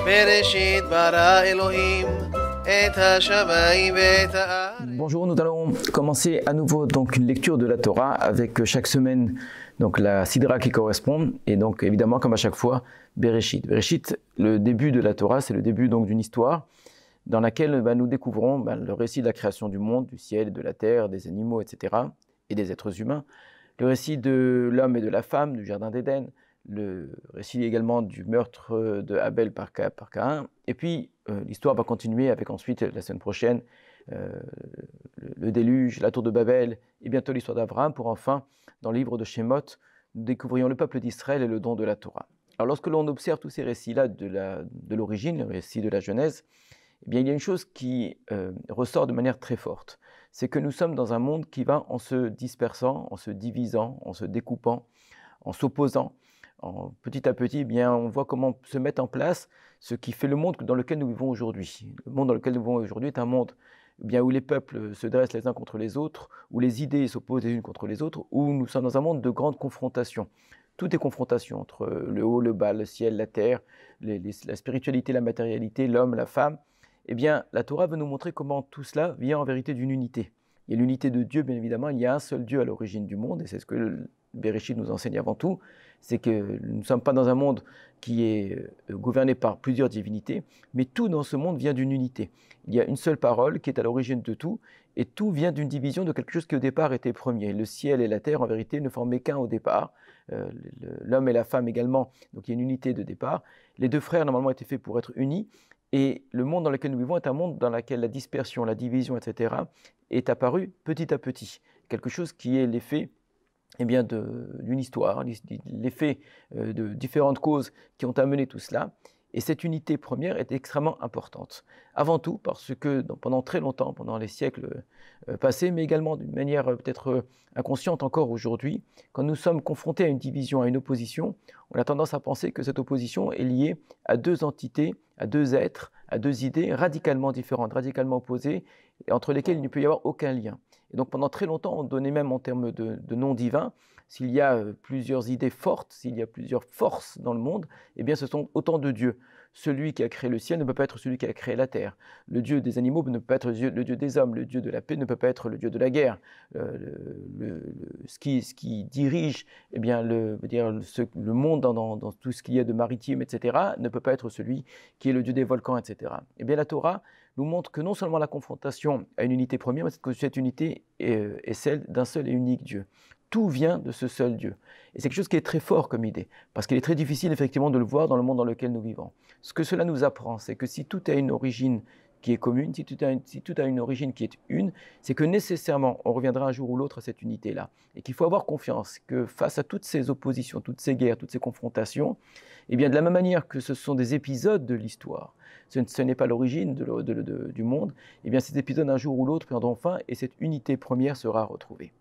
בראשית ברא אלוהים את השמיים ואת הארץ. Bonjour, nous allons commencer à nouveau donc une lecture de la Torah avec chaque semaine donc la sidra qui correspond et donc évidemment comme à chaque fois Bereshit. Bereshit, le début de la Torah, c'est le début donc d'une histoire dans laquelle nous découvrons le récit de la création du monde, du ciel, de la terre, des animaux, etc. et des êtres humains, le récit de l'homme et de la femme, du jardin d'Éden, le récit également du meurtre de Abel par Caïn, et puis l'histoire va continuer avec ensuite la semaine prochaine le déluge, la tour de Babel et bientôt l'histoire d'Abraham pour enfin, dans le livre de Shemot, nous découvrions le peuple d'Israël et le don de la Torah. Alors lorsque l'on observe tous ces récits-là de l'origine, le récit de la Genèse, eh bien, il y a une chose qui ressort de manière très forte, c'est que nous sommes dans un monde qui va en se dispersant, en se divisant, en se découpant, en s'opposant. Petit à petit, eh bien, on voit comment se met en place ce qui fait le monde dans lequel nous vivons aujourd'hui. Le monde dans lequel nous vivons aujourd'hui est un monde bien, où les peuples se dressent les uns contre les autres, où les idées s'opposent les unes contre les autres, où nous sommes dans un monde de grandes confrontations. Tout est confrontation entre le haut, le bas, le ciel, la terre, la spiritualité, la matérialité, l'homme, la femme. Eh bien, la Torah veut nous montrer comment tout cela vient en vérité d'une unité. Il y a l'unité de Dieu, bien évidemment, il y a un seul Dieu à l'origine du monde, et c'est ce que le Bereshit nous enseigne avant tout, c'est que nous ne sommes pas dans un monde qui est gouverné par plusieurs divinités, mais tout dans ce monde vient d'une unité. Il y a une seule parole qui est à l'origine de tout, et tout vient d'une division de quelque chose qui au départ était premier. Le ciel et la terre, en vérité, ne formaient qu'un au départ, l'homme et la femme également, donc il y a une unité de départ. Les deux frères, normalement, étaient faits pour être unis, et le monde dans lequel nous vivons est un monde dans lequel la dispersion, la division, etc., est apparue petit à petit. Quelque chose qui est l'effet d'une histoire, l'effet de différentes causes qui ont amené tout cela. Et cette unité première est extrêmement importante. Avant tout parce que pendant très longtemps, pendant les siècles passés, mais également d'une manière peut-être inconsciente encore aujourd'hui, quand nous sommes confrontés à une division, à une opposition, on a tendance à penser que cette opposition est liée à deux entités, à deux êtres, à deux idées radicalement différentes, radicalement opposées, et entre lesquelles il ne peut y avoir aucun lien. Et donc pendant très longtemps, on donnait même en termes de nom divin, s'il y a plusieurs idées fortes, s'il y a plusieurs forces dans le monde, eh bien ce sont autant de dieux. Celui qui a créé le ciel ne peut pas être celui qui a créé la terre. Le Dieu des animaux ne peut pas être le Dieu des hommes. Le Dieu de la paix ne peut pas être le Dieu de la guerre. Ce qui dirige le monde dans tout ce qu'il y a de maritime, etc., ne peut pas être celui qui est le Dieu des volcans, etc. Eh bien la Torah nous montre que non seulement la confrontation a une unité première, mais que cette unité est celle d'un seul et unique Dieu. Tout vient de ce seul Dieu. Et c'est quelque chose qui est très fort comme idée, parce qu'il est très difficile effectivement de le voir dans le monde dans lequel nous vivons. Ce que cela nous apprend, c'est que si tout a une origine qui est commune, si tout a une origine qui est une, c'est que nécessairement on reviendra un jour ou l'autre à cette unité-là. Et qu'il faut avoir confiance que face à toutes ces oppositions, toutes ces guerres, toutes ces confrontations, eh bien de la même manière que ce sont des épisodes de l'histoire, ce n'est pas l'origine du monde, eh bien ces épisodes un jour ou l'autre prendront fin et cette unité première sera retrouvée.